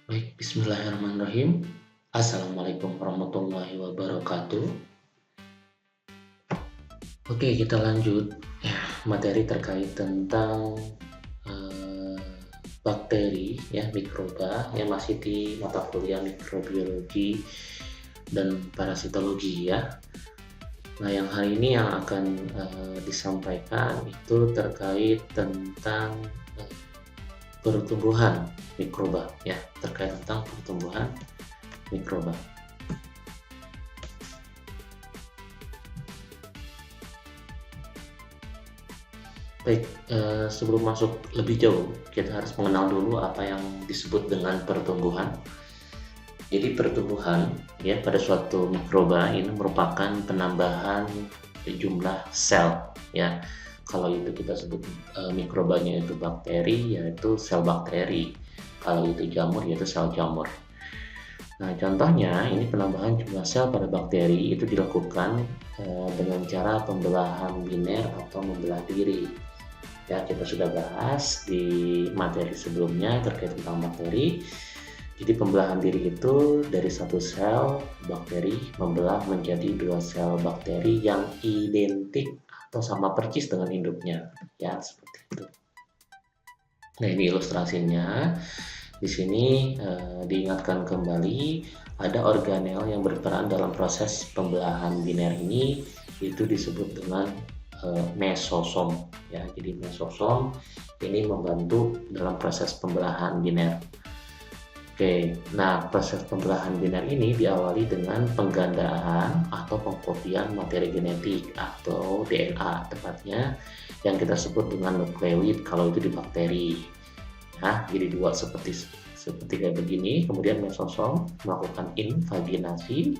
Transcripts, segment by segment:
Baik, bismillahirrahmanirrahim. Assalamualaikum warahmatullahi wabarakatuh. Oke, kita lanjut ya, materi terkait tentang eh, bakteri ya, mikroba yang masih di mata kuliah mikrobiologi dan parasitologi ya. Nah, yang hari ini yang akan disampaikan itu terkait tentang eh, pertumbuhan mikroba ya, terkait tentang pertumbuhan mikroba. Baik, sebelum masuk lebih jauh, kita harus mengenal dulu apa yang disebut dengan pertumbuhan. Jadi pertumbuhan ya pada suatu mikroba ini merupakan penambahan jumlah sel ya. Kalau itu kita sebut mikrobanya itu bakteri, yaitu sel bakteri. Kalau itu jamur, yaitu sel jamur. Nah, contohnya ini penambahan jumlah sel pada bakteri itu dilakukan dengan cara pembelahan biner atau membelah diri. Ya, kita sudah bahas di materi sebelumnya terkait tentang bakteri. Jadi pembelahan diri itu dari satu sel bakteri membelah menjadi dua sel bakteri yang identik atau sama persis dengan induknya. Ya, seperti itu. Nah, ini ilustrasinya. Di sini diingatkan kembali ada organel yang berperan dalam proses pembelahan biner ini, itu disebut dengan mesosom ya. Jadi mesosom ini membantu dalam proses pembelahan biner. Oke, nah proses pembelahan biner ini diawali dengan penggandaan atau pengkopian materi genetik atau DNA tepatnya, yang kita sebut dengan nukleoid kalau itu di bakteri. Nah, jadi dua seperti kayak begini. Kemudian mesosom melakukan invaginasi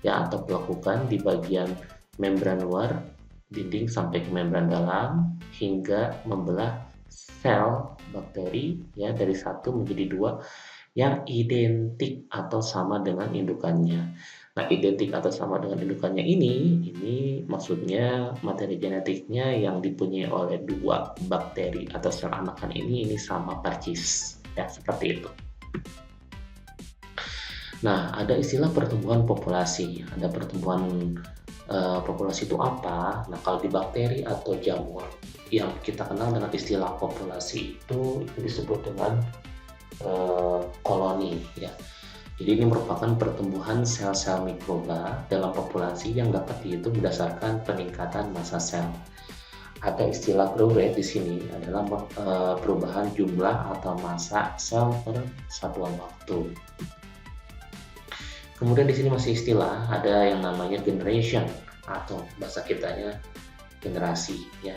ya, atau melakukan di bagian membran luar dinding sampai ke membran dalam hingga membelah sel bakteri ya dari satu menjadi dua yang identik atau sama dengan indukannya. Nah, identik atau sama dengan indukannya ini maksudnya materi genetiknya yang dipunyai oleh dua bakteri atau sel anakan ini sama persis. Ya, seperti itu. Nah, ada istilah pertumbuhan populasi. Ada pertumbuhan populasi itu apa? Nah, kalau di bakteri atau jamur yang kita kenal dengan istilah populasi itu disebut dengan koloni ya. Jadi ini merupakan pertumbuhan sel-sel mikroba dalam populasi yang dapat dihitung berdasarkan peningkatan massa sel. Ada istilah growth rate di sini adalah perubahan jumlah atau massa sel per satuan waktu. Kemudian di sini masih istilah, ada yang namanya generation atau bahasa kitanya generasi ya.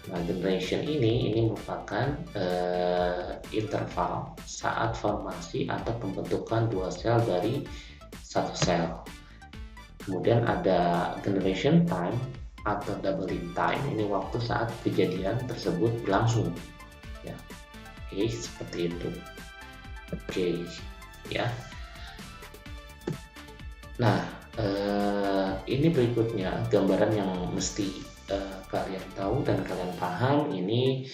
Nah, generation ini merupakan interval saat formasi atau pembentukan dua sel dari satu sel. Kemudian ada generation time atau doubling time, ini waktu saat kejadian tersebut berlangsung. Ya, oke, seperti itu. Oke, ya. Nah, ini berikutnya gambaran yang mesti kalian tahu dan kalian paham, ini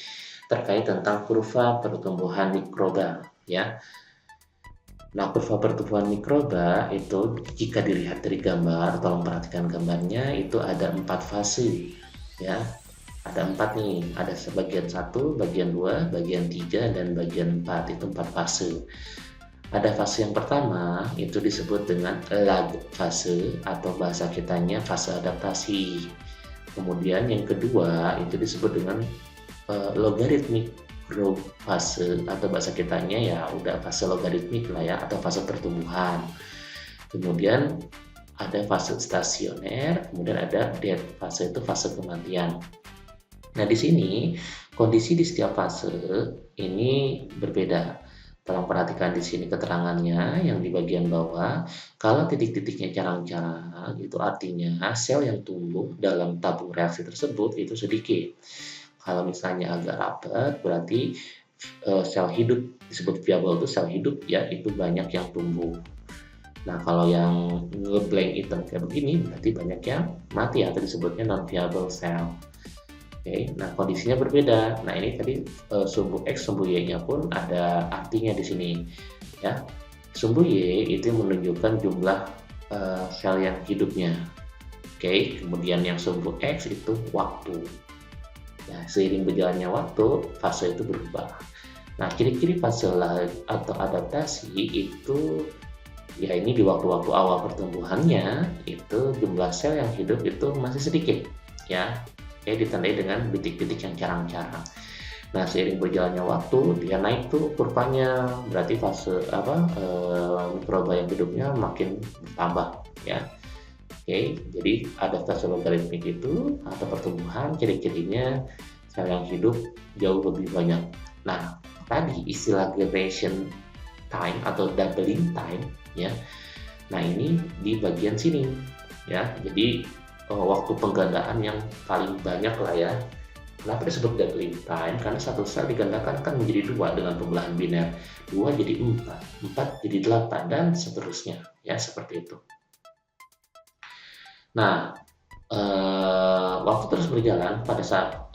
terkait tentang kurva pertumbuhan mikroba ya. Nah, kurva pertumbuhan mikroba itu jika dilihat dari gambar, tolong perhatikan gambarnya, itu ada 4 fase ya. Ada 4 nih, ada bagian 1, bagian 2, bagian 3, dan bagian 4, itu 4 fase. Ada fase yang pertama itu disebut dengan lag fase atau bahasa kitanya fase adaptasi. Kemudian yang kedua itu disebut dengan logaritmik growth fase atau bahasa kitanya ya udah fase logaritmik lah ya, atau fase pertumbuhan. Kemudian ada fase stasioner, kemudian ada death fase, itu fase kematian. Nah, di sini kondisi di setiap fase ini berbeda. Tolong perhatikan di sini keterangannya yang di bagian bawah. Kalau titik-titiknya jarang-jarang, itu artinya sel yang tumbuh dalam tabung reaksi tersebut itu sedikit. Kalau misalnya agak rapat, berarti sel hidup, disebut viable itu sel hidup ya, itu banyak yang tumbuh. Nah, kalau yang ngeblank hitam kayak begini, berarti banyak yang mati atau disebutnya non-viable cell. Oke, nah kondisinya berbeda. Nah, ini tadi sumbu X, sumbu Y-nya pun ada artinya di sini. ya. Sumbu Y itu menunjukkan jumlah sel yang hidupnya. Oke, kemudian yang sumbu X itu waktu. Nah, seiring berjalannya waktu, fase itu berubah. Nah, ciri-ciri fase atau adaptasi itu ya ini di waktu-waktu awal pertumbuhannya itu jumlah sel yang hidup itu masih sedikit, ya. Ditandai dengan bintik-bintik yang jarang-jarang. Nah, seiring berjalannya waktu dia naik tuh kurvanya, berarti fase mikroba yang hidupnya makin bertambah, ya. Jadi adaptasi logaritmik itu atau pertumbuhan ciri-cirinya sel yang hidup jauh lebih banyak. Nah, tadi istilah generation time atau doubling time, ya. Nah, ini di bagian sini, ya. Jadi waktu penggandaan yang paling banyak lah, ya. Kenapa disebut doubling time? Karena satu sel digandakan kan menjadi 2 dengan pembelahan biner. 2 jadi 4, 4 jadi 8 dan seterusnya, ya, seperti itu. Nah, waktu terus berjalan pada saat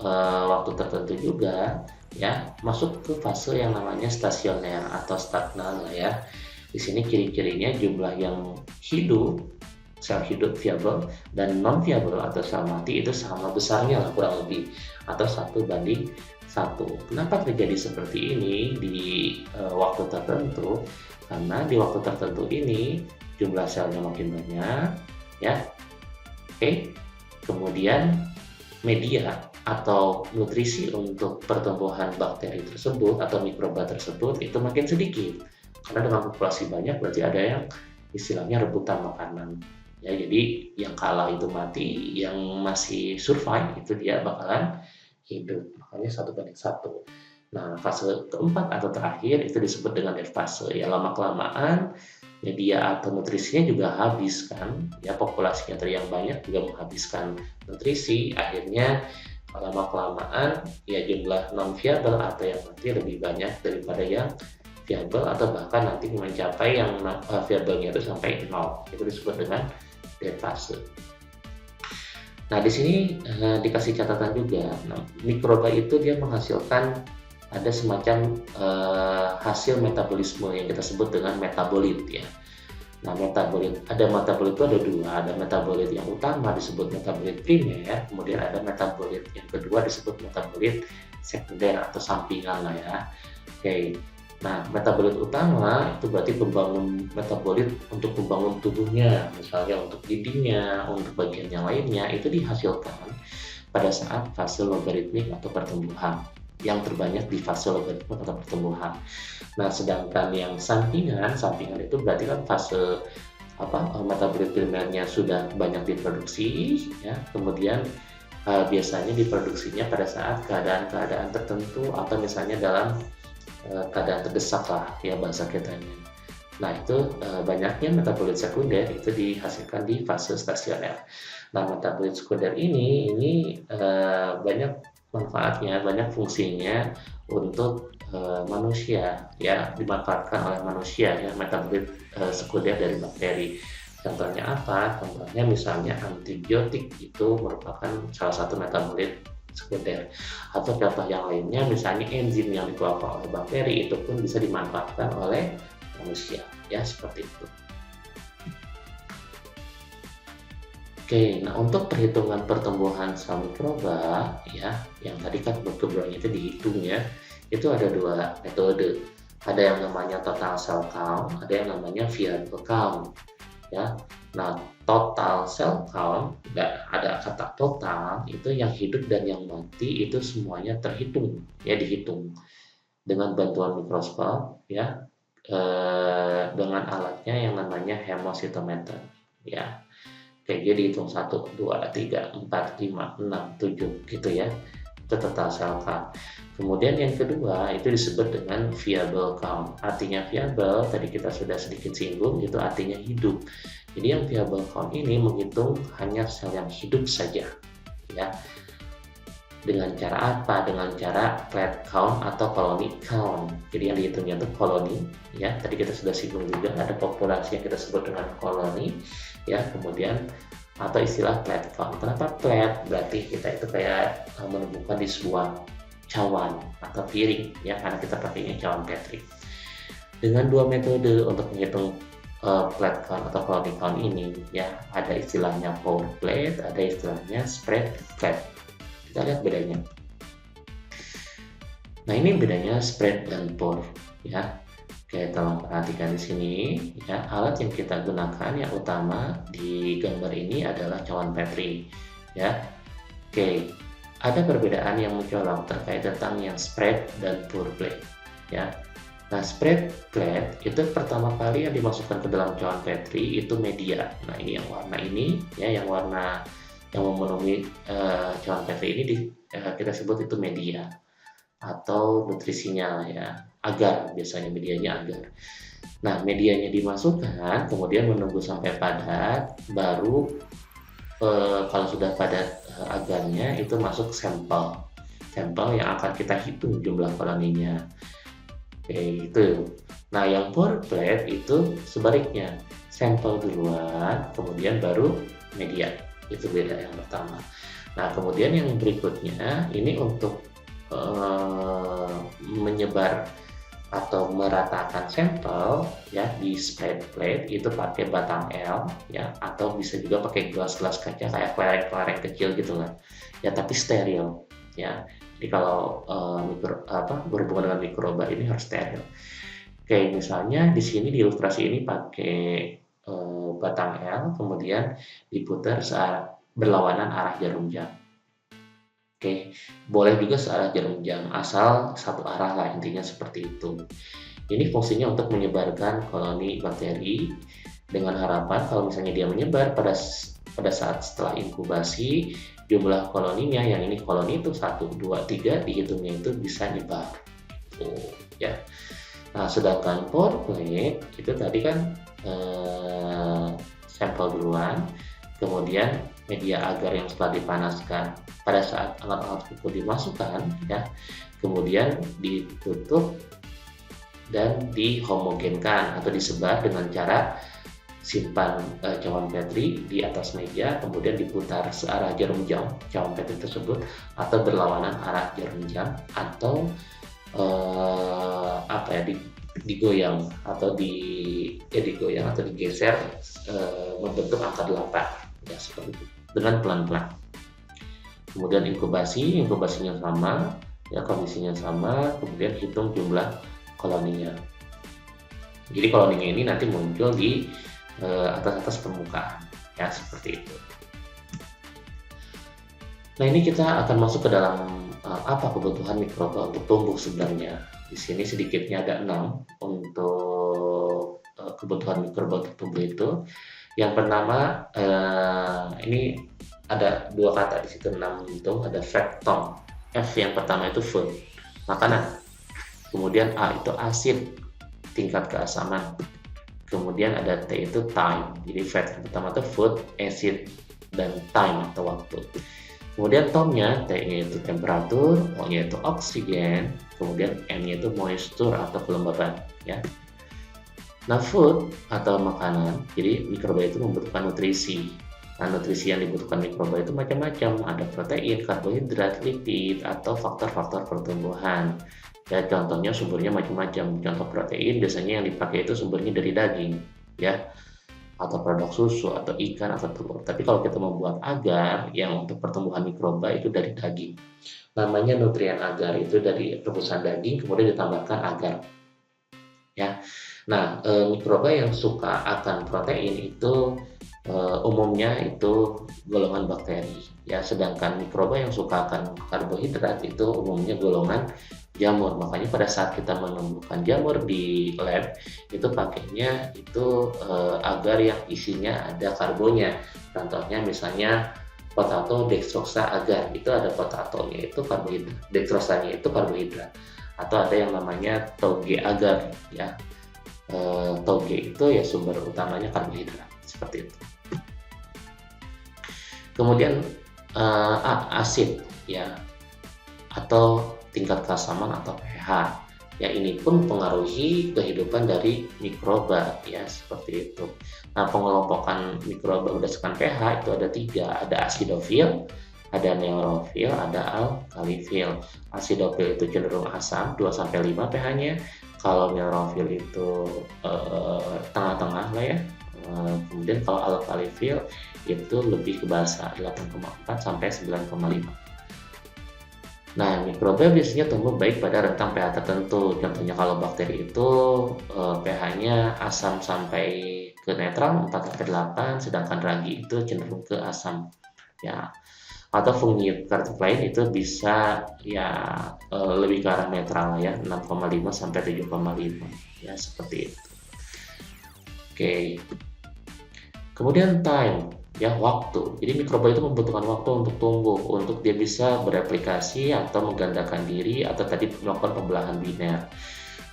waktu tertentu juga, ya, masuk ke fase yang namanya stasioner atau stagnan lah, ya. Di sini ciri-cirinya jumlah yang hidup, sel hidup viabel dan non viabel atau sel mati itu sama besarnya lah kurang lebih, atau 1:1. Kenapa terjadi seperti ini di waktu tertentu? Karena di waktu tertentu ini jumlah selnya makin banyak, ya. Kemudian media atau nutrisi untuk pertumbuhan bakteri tersebut atau mikroba tersebut itu makin sedikit. Karena dengan populasi banyak berarti ada yang istilahnya rebutan makanan. Ya, jadi yang kalah itu mati, yang masih survive itu dia bakalan hidup. Makanya 1:1. Nah, fase keempat atau terakhir itu disebut dengan fase. Ya, lama-kelamaan media atau nutrisinya juga habis kan, ya, populasinya yang banyak juga menghabiskan nutrisi, akhirnya lama-kelamaan ya jumlah non viabel atau yang mati lebih banyak daripada yang viabel atau bahkan nanti mencapai yang viabelnya itu sampai 0. Itu disebut dengan defase. Nah, di sini dikasih catatan juga. Nah, mikroba itu dia menghasilkan ada semacam hasil metabolisme yang kita sebut dengan metabolit, ya. Nah, metabolit itu ada 2, ada metabolit yang utama disebut metabolit primer, kemudian ada metabolit yang kedua disebut metabolit sekunder atau sampingan lah, ya. Nah, metabolit utama itu berarti pembangun metabolit untuk membangun tubuhnya, misalnya untuk dindingnya, untuk bagian yang lainnya, itu dihasilkan pada saat fase logaritmik atau pertumbuhan, yang terbanyak di fase logaritmik atau pertumbuhan. Nah, sedangkan yang sampingan itu berarti kan fase metabolit primernya sudah banyak diproduksi, ya. Kemudian biasanya diproduksinya pada saat keadaan-keadaan tertentu atau misalnya dalam keadaan terdesak lah, ya, bahasa kitanya. Nah, itu banyaknya metabolit sekunder itu dihasilkan di fase stasioner. Nah, metabolit sekunder ini banyak manfaatnya, banyak fungsinya untuk manusia, ya, dimanfaatkan oleh manusia, ya, metabolit sekunder dari bakteri. Contohnya apa? Contohnya misalnya antibiotik itu merupakan salah satu metabolit sekunder, atau contoh yang lainnya misalnya enzim yang dikeluarkan oleh bakteri itu pun bisa dimanfaatkan oleh manusia, ya, seperti itu. Nah, untuk perhitungan pertumbuhan sel mikroba, ya, yang tadi kan berkebrangnya itu dihitung, ya, itu ada 2 metode. Ada yang namanya total cell count, ada yang namanya viable count, ya. Nah, total cell count, ada kata total, itu yang hidup dan yang mati itu semuanya terhitung, ya, dihitung dengan bantuan mikroskop, ya, dengan alatnya yang namanya hemositometer, ya. Dia dihitung 1, 2, 3, 4, 5, 6, 7 gitu, ya. Itu total cell count. Kemudian yang kedua itu disebut dengan viable count. Artinya viable, tadi kita sudah sedikit singgung, itu artinya hidup. Jadi yang viable count ini menghitung hanya sel yang hidup saja, ya. Dengan cara apa? Dengan cara plate count atau colony count. Jadi yang dihitungnya itu koloni, ya. Tadi kita sudah singgung juga ada populasi yang kita sebut dengan koloni, ya. Kemudian atau istilah plate count. Kenapa plate? Berarti kita itu kayak menemukan di sebuah cawan atau piring, ya, karena kita pakainya cawan Petri. Dengan dua metode untuk menghitung plate count atau colony count ini, ya, ada istilahnya pour plate, ada istilahnya spread plate. Kita lihat bedanya. Nah, ini bedanya spread dan pour, ya. Oke, tolong perhatikan di sini, ya. Alat yang kita gunakan yang utama di gambar ini adalah cawan Petri, ya. Oke, ada perbedaan yang mencolok terkait tentang yang spread dan pour plate, ya. Nah, spread plate itu pertama kali yang dimasukkan ke dalam cawan Petri itu media. Nah, ini yang warna ini, ya, yang warna yang memenuhi cawan Petri ini kita sebut itu media atau nutrisinya, ya, agar, biasanya medianya agar. Nah, medianya dimasukkan, kemudian menunggu sampai padat, baru kalau sudah padat agarnya itu masuk sampel yang akan kita hitung jumlah koloninya. Oke, itu. Nah, yang pour plate itu sebaliknya, sampel duluan, kemudian baru media. Itu beda yang pertama. Nah, kemudian yang berikutnya ini untuk menyebar atau meratakan sampel, ya, di spread plate itu pakai batang L, ya, atau bisa juga pakai gelas-gelas kaca kayak kelereng-kelereng kecil gitu lah, ya, tapi steril, ya. Jadi kalau berhubungan dengan mikroba ini harus steril. Kayak misalnya di sini di ilustrasi ini pakai batang L, kemudian diputar berlawanan arah jarum jam. Oke, boleh juga searah jarum jam, asal satu arah lah, intinya seperti itu. Ini fungsinya untuk menyebarkan koloni bakteri dengan harapan kalau misalnya dia menyebar pada saat setelah inkubasi, jumlah koloninya, yang ini koloni itu 1, 2, 3, dihitungnya itu bisa nyebar. Ya. Nah, sedangkan pour plate itu tadi kan sampel duluan, kemudian media agar yang setelah dipanaskan pada saat alat-alat kuku dimasukkan, ya, kemudian ditutup dan dihomogenkan atau disebar dengan cara simpan cawan Petri di atas meja, kemudian diputar searah jarum jam cawan Petri tersebut, atau berlawanan arah jarum jam, atau digoyang atau digoyang atau digeser membentuk angka 8, ya, seperti itu, dengan pelan-pelan. Kemudian inkubasinya sama, ya, kondisinya sama, kemudian hitung jumlah koloninya. Jadi koloninya ini nanti muncul di atas permukaan, ya, seperti itu. Nah, ini kita akan masuk ke dalam apa kebutuhan mikroba untuk tumbuh sebenarnya. Di sini sedikitnya ada 6 untuk kebutuhan mikroba untuk tumbuh itu. Yang pertama, ini ada 2 kata di situ, 6 itu ada factom. F yang pertama itu food, makanan. Kemudian A itu acid, tingkat keasaman. Kemudian ada T itu time. Jadi fat yang pertama itu food, acid, dan time atau waktu. Kemudian tomnya, T-nya itu temperatur, O-nya itu oksigen, kemudian M-nya itu moisture atau kelembaban, ya. Nah, food atau makanan, jadi mikroba itu membutuhkan nutrisi. Nah, nutrisi yang dibutuhkan mikroba itu macam-macam, ada protein, karbohidrat, lipid, atau faktor-faktor pertumbuhan. Ya, contohnya sumbernya macam-macam. Contoh protein biasanya yang dipakai itu sumbernya dari daging, ya, atau produk susu, atau ikan, atau telur. Tapi kalau kita membuat agar yang untuk pertumbuhan mikroba itu dari daging. Namanya nutrien agar, itu dari rebusan daging kemudian ditambahkan agar. Ya. Nah, mikroba yang suka akan protein itu umumnya itu golongan bakteri, ya, sedangkan mikroba yang suka akan karbohidrat itu umumnya golongan jamur. Makanya pada saat kita menumbuhkan jamur di lab itu pakainya itu agar yang isinya ada karbonya. Contohnya misalnya potato dextrosa agar, itu ada potatonya itu karbohidrat, dextrosanya itu karbohidrat. Atau ada yang namanya toge agar, ya. Toge itu ya sumber utamanya karbohidrat, seperti itu. Kemudian asid, ya, atau tingkat keasaman atau pH, ya, ini pun mempengaruhi kehidupan dari mikroba, ya, seperti itu. Nah, pengelompokan mikroba berdasarkan pH itu ada 3, ada asidofil, ada neurofil, ada alkalifil. Asidofil itu cenderung asam, 2-5 pH-nya, Kalau neutrofil itu tengah-tengah lah ya. Kemudian kalau alkalifil itu lebih ke basa 8,4 sampai 9,5. Nah, mikroba biasanya tumbuh baik pada rentang pH tertentu. Contohnya kalau bakteri itu pH-nya asam sampai ke netral 4 sampai 8, sedangkan ragi itu cenderung ke asam. Ya, atau fungi lain itu bisa ya lebih ke arah netral ya, 6,5 sampai 7,5 ya, seperti itu. Oke. Kemudian time ya, waktu. Jadi mikroba itu membutuhkan waktu untuk tumbuh, untuk dia bisa bereplikasi atau menggandakan diri atau tadi melakukan pembelahan biner.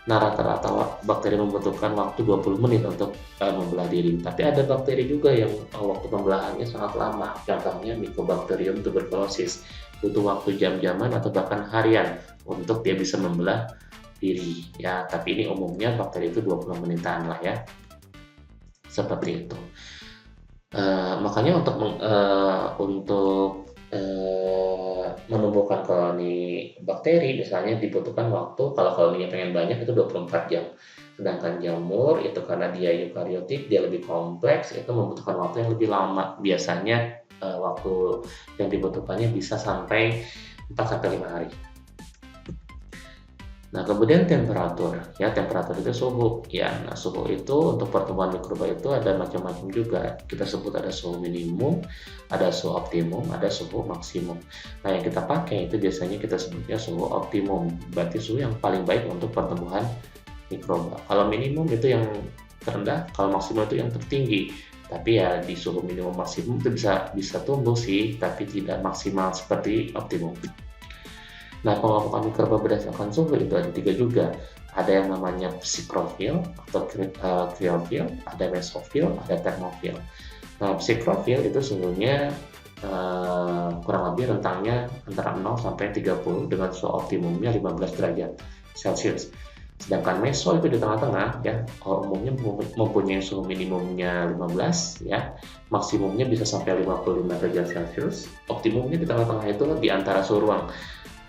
Nah, rata-rata bakteri membutuhkan waktu 20 menit untuk membelah diri. Tapi ada bakteri juga yang waktu pembelahannya sangat lama. Contohnya Mycobacterium tuberculosis. Butuh waktu jam-jaman atau bahkan harian untuk dia bisa membelah diri. Ya, tapi ini umumnya bakteri itu 20 menitan lah ya. Seperti itu. Makanya untuk menumbuhkan koloni bakteri misalnya dibutuhkan waktu, kalau koloninya pengen banyak itu 24 jam. Sedangkan jamur itu karena dia eukariotik, dia lebih kompleks, itu membutuhkan waktu yang lebih lama. Biasanya waktu yang dibutuhkannya bisa sampai 4 sampai 5 hari. Nah, kemudian temperatur, ya temperatur itu suhu, ya. Nah, suhu itu untuk pertumbuhan mikroba itu ada macam-macam juga. Kita sebut ada suhu minimum, ada suhu optimum, ada suhu maksimum. Nah, yang kita pakai itu biasanya kita sebutnya suhu optimum, berarti suhu yang paling baik untuk pertumbuhan mikroba. Kalau minimum itu yang terendah, kalau maksimum itu yang tertinggi. Tapi ya di suhu minimum maksimum itu bisa tumbuh sih, tapi tidak maksimal seperti optimum. Nah, pengelompokan mikroba berdasarkan suhu itu ada 3 juga. Ada yang namanya psikrofil atau kriofil, ada mesofil, ada termofil. Nah, psikrofil itu suhunya kurang lebih rentangnya antara 0 sampai 30 dengan suhu optimumnya 15 derajat Celcius. Sedangkan meso itu di tengah-tengah ya, umumnya mempunyai suhu minimumnya 15 ya, maksimumnya bisa sampai 55 derajat Celcius. Optimumnya di tengah-tengah itu di antara suhu ruang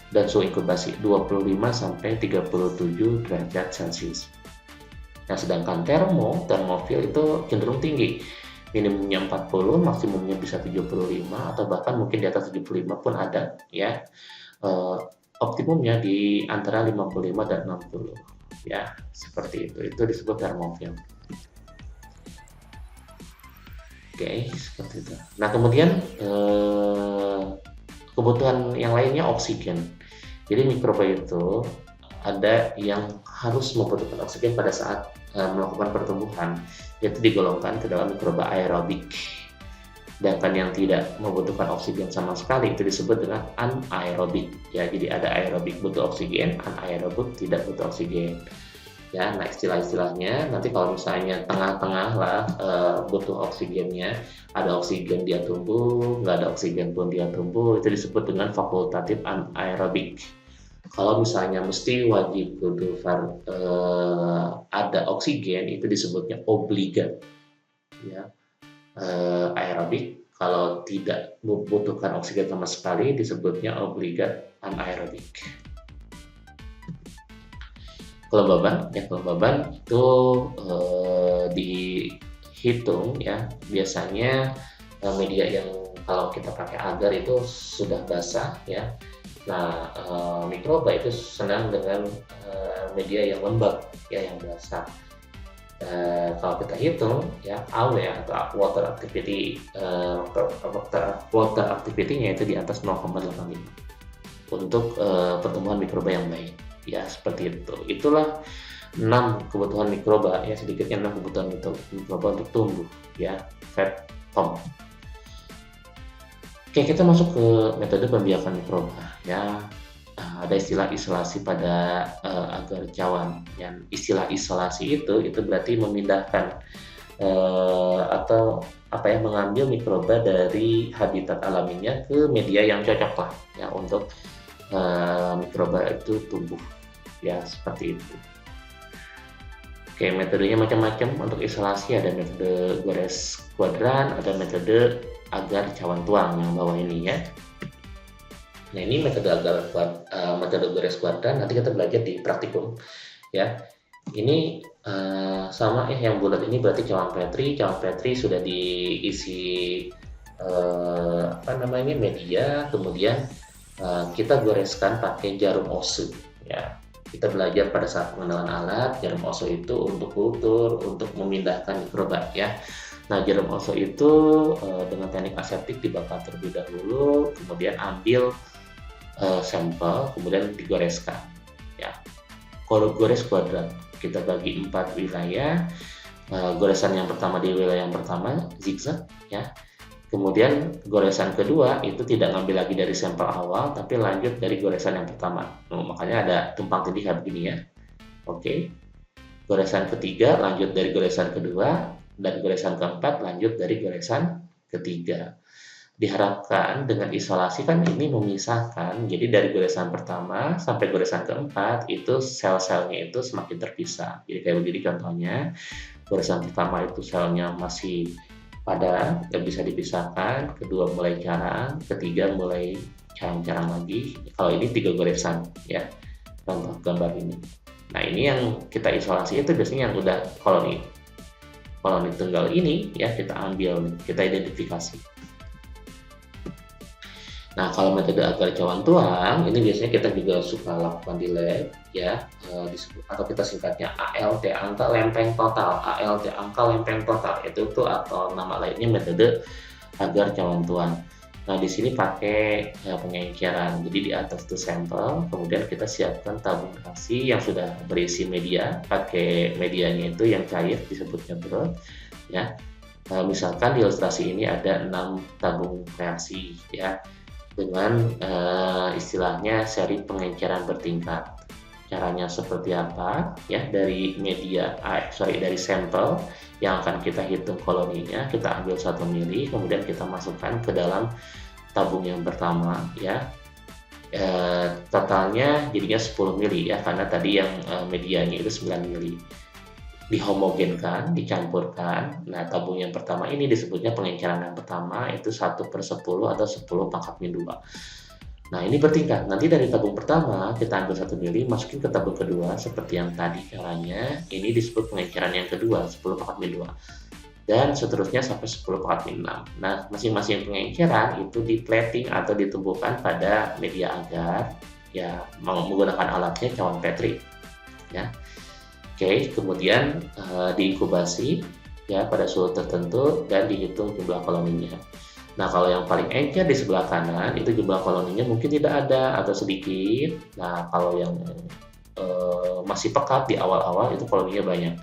dan suhu inkubasi 25 sampai 37 derajat Celcius. Nah, sedangkan termofil itu cenderung tinggi. Minimumnya 40, maksimumnya bisa 75 atau bahkan mungkin di atas 75 pun ada ya. Optimumnya di antara 55 dan 60 ya, seperti itu. Itu disebut termofil. Oke, seperti itu. Nah, kemudian kebutuhan yang lainnya oksigen. Jadi mikroba itu ada yang harus membutuhkan oksigen pada saat melakukan pertumbuhan, yaitu digolongkan ke dalam mikroba aerobik. Sedangkan yang tidak membutuhkan oksigen sama sekali itu disebut dengan anaerobik. Ya, jadi ada aerobik butuh oksigen, anaerobik tidak butuh oksigen. Ya, nah istilah-istilahnya nanti kalau misalnya tengah-tengah lah butuh oksigennya, ada oksigen dia tumbuh, nggak ada oksigen pun dia tumbuh, itu disebut dengan fakultatif anaerobik. Kalau misalnya mesti wajib butuh ada oksigen, itu disebutnya obligat ya. Aerobik kalau tidak membutuhkan oksigen sama sekali disebutnya obligat anaerobik. Kelembaban itu dihitung ya, biasanya media yang kalau kita pakai agar itu sudah basah ya. Nah, mikroba itu senang dengan media yang lembab ya, yang basah. Kalau kita hitung ya, AW atau water activity-nya itu di atas 0,85 untuk pertumbuhan mikroba yang baik ya, seperti itu. Itulah 6 kebutuhan mikroba ya, sedikitnya 6 kebutuhan mikroba untuk tumbuh ya, fat form. Oke, kita masuk ke metode pembiakan mikroba ya. Ada istilah isolasi pada agar cawan. Yang istilah isolasi itu berarti memindahkan atau mengambil mikroba dari habitat alaminya ke media yang cocok lah ya untuk mikroba itu tumbuh ya, seperti itu. Oke, metodenya macam-macam. Untuk isolasi ada metode gores kuadran, ada metode agar cawan tuang yang bawah ini ya. Nah, ini metode gores kuadran nanti kita belajar di praktikum ya. Ini sama ya, yang bulat ini berarti cawan Petri. Cawan Petri sudah diisi apa namanya media, kemudian kita goreskan pakai jarum OSE ya. Kita belajar pada saat pengenalan alat jarum OSE itu untuk kultur, untuk memindahkan mikroba ya. Nah, jarum OSE itu dengan teknik aseptik dibakar terlebih dahulu, kemudian ambil sampel, kemudian digoreskan ya. Kalau gores kuadrat, kita bagi 4 wilayah. Goresan yang pertama di wilayah yang pertama zigzag ya. Kemudian goresan kedua itu tidak ngambil lagi dari sampel awal, tapi lanjut dari goresan yang pertama. Makanya ada tumpang tindih kayak begini ya. Oke. Goresan ketiga lanjut dari goresan kedua, dan goresan keempat lanjut dari goresan ketiga. Diharapkan dengan isolasi kan ini memisahkan, jadi dari goresan pertama sampai goresan keempat itu sel-selnya itu semakin terpisah. Jadi kayak begini contohnya, goresan pertama itu selnya masih padat, nggak bisa dipisahkan, kedua mulai jarang, ketiga mulai jarang-jarang lagi. Kalau ini 3 goresan ya, contoh gambar ini. Nah, ini yang kita isolasi itu biasanya yang udah koloni tunggal ini ya, kita ambil, kita identifikasi. Nah, kalau metode agar cawan tuang ini biasanya kita juga suka lakukan di lab ya, disebut atau kita singkatnya ALT, angka lempeng total. ALT, angka lempeng total itu tuh, atau nama lainnya metode agar cawan tuang. Nah, di sini pakai pengenceran. Jadi di atas itu sampel, kemudian kita siapkan tabung reaksi yang sudah berisi media, pakai medianya itu yang cair disebutnya broth ya. Misalkan di ilustrasi ini ada 6 tabung reaksi ya, dengan istilahnya seri pengenceran bertingkat. Caranya seperti apa ya? Dari media dari sampel yang akan kita hitung koloninya, kita ambil 1 mili, kemudian kita masukkan ke dalam tabung yang pertama ya. Totalnya jadinya 10 mili ya, karena tadi yang medianya itu 9 mili. Dihomogenkan, dicampurkan. Nah, tabung yang pertama ini disebutnya pengenceran yang pertama, itu 1/10 atau 10 pangkat min 2. Nah, ini bertingkat. Nanti dari tabung pertama kita ambil 1 mili, masukin ke tabung kedua seperti yang tadi caranya. Ini disebut pengenceran yang kedua, 10 pangkat min 2. Dan seterusnya sampai 10 pangkat min 6. Nah, masing-masing pengenceran itu di-plating atau ditumbuhkan pada media agar ya, menggunakan alatnya cawan Petri ya. Oke, kemudian diinkubasi ya pada suhu tertentu dan dihitung jumlah koloninya. Nah, kalau yang paling encer di sebelah kanan itu jumlah koloninya mungkin tidak ada atau sedikit. Nah, kalau yang masih pekat di awal-awal itu koloninya banyak.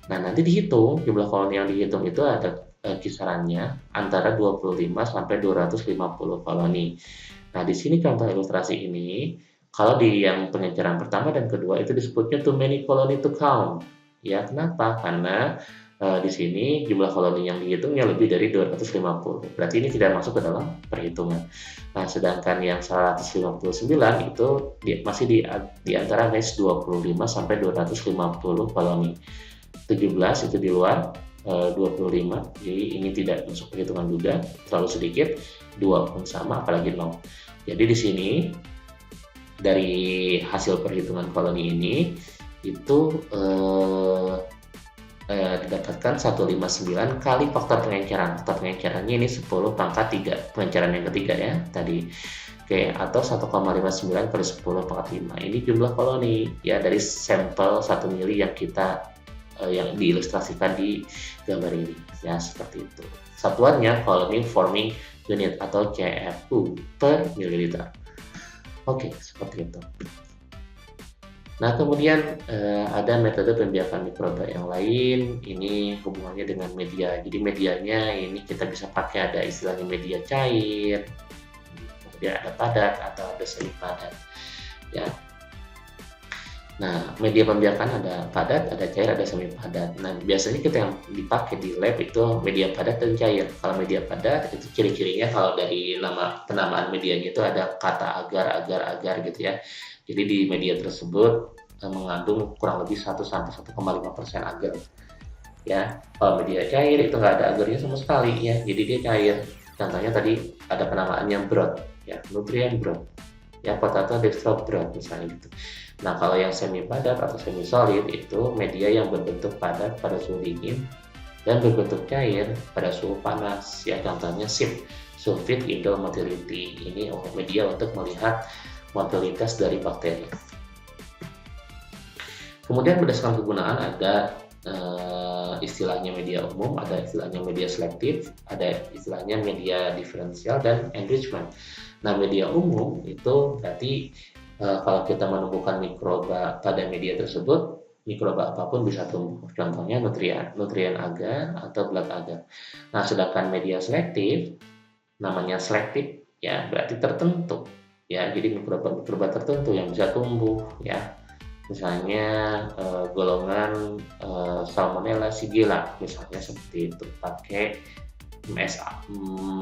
Nah, nanti dihitung jumlah koloni yang dihitung itu ada kisarannya antara 25 sampai 250 koloni. Nah, di sini contoh ilustrasi ini, kalau di yang pengenceran pertama dan kedua itu disebutnya too many colony to count. Ya, kenapa? Karena di sini jumlah koloni yang dihitungnya lebih dari 250. Berarti ini tidak masuk ke dalam perhitungan. Nah, sedangkan yang 159 itu masih di antara range 25 sampai 250 koloni. 17 itu di luar 25. Jadi ini tidak masuk perhitungan juga, terlalu sedikit. 2 pun sama, apalagi 0. Jadi di sini dari hasil perhitungan koloni ini itu didapatkan 159 kali faktor pengenceran. Faktor pengencerannya ini 10 pangkat 3, pengenceran yang ketiga ya tadi. Oke, atau 1,59 per 10 pangkat 5. Ini jumlah koloni ya dari sampel 1 mili yang kita yang diilustrasikan di gambar ini ya, seperti itu. Satuannya colony forming unit atau CFU per mililiter. Oke, seperti itu. Nah, kemudian ada metode pembiakan mikroba yang lain. Ini hubungannya dengan media. Jadi medianya ini kita bisa pakai, ada istilahnya media cair, kemudian ada padat atau ada semi padat. Ya. Nah, media pembiakan ada padat, ada cair, ada semi padat. Nah, biasanya kita yang dipakai di lab itu media padat dan cair. Kalau media padat itu ciri-cirinya, kalau dari nama penamaan medianya itu ada kata agar gitu ya. Jadi di media tersebut mengandung kurang lebih 1 sampai 1,5% agar. Ya, kalau media cair itu nggak ada agarnya sama sekali ya. Jadi dia cair. Contohnya tadi ada penamaannya broth, ya, nutrient broth, ya, potato dextrose broth misalnya gitu. Nah, kalau yang semi padat atau semi solid itu media yang berbentuk padat pada suhu dingin dan berbentuk cair pada suhu panas. Ya, contohnya SIP, sulfite indole motility. Ini media untuk melihat motilitas dari bakteri. Kemudian berdasarkan kegunaan ada istilahnya media umum, ada istilahnya media selektif, ada istilahnya media diferensial dan enrichment. Nah, media umum itu berarti kalau kita menumbuhkan mikroba pada media tersebut, mikroba apapun bisa tumbuh. Contohnya nutrien agar atau blood agar. Nah, sedangkan media selektif namanya selektif ya berarti tertentu ya. Jadi mikroba-mikroba tertentu yang bisa tumbuh ya. Misalnya golongan Salmonella Shigella misalnya seperti itu pakai MSA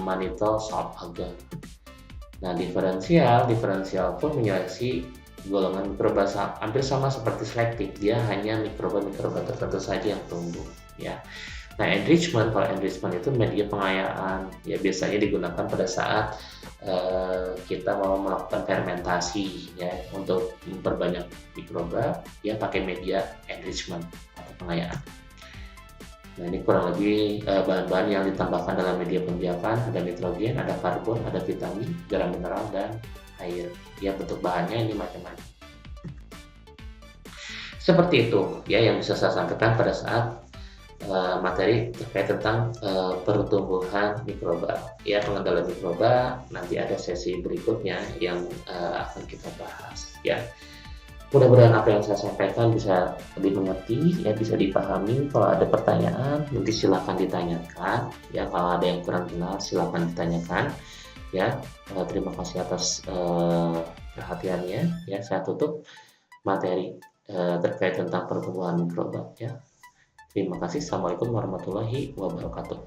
mannitol salt agar. Nah, diferensial pun menyeleksi golongan mikroba hampir sama seperti selektif, dia hanya mikroba-mikroba tertentu saja yang tumbuh ya. Nah, kalau enrichment itu media pengayaan ya, biasanya digunakan pada saat kita mau melakukan fermentasi ya, untuk memperbanyak mikroba ya pakai media enrichment atau pengayaan. Nah, ini kurang lebih bahan-bahan yang ditambahkan dalam media pembiakan. Ada nitrogen, ada karbon, ada vitamin, garam mineral, dan air. Ya, bentuk bahannya ini macam-macam. Seperti itu ya yang bisa saya sampaikan pada saat materi terkait tentang pertumbuhan mikroba. Ya, pengendalian mikroba nanti ada sesi berikutnya yang akan kita bahas ya. Mudah-mudahan apa yang saya sampaikan bisa dimengerti, ya bisa dipahami. Kalau ada pertanyaan, nanti silakan ditanyakan. Ya, kalau ada yang kurang kenal, silakan ditanyakan. Ya, terima kasih atas perhatiannya. Ya, saya tutup materi terkait tentang pertumbuhan mikroba. Ya, terima kasih. Assalamualaikum warahmatullahi wabarakatuh.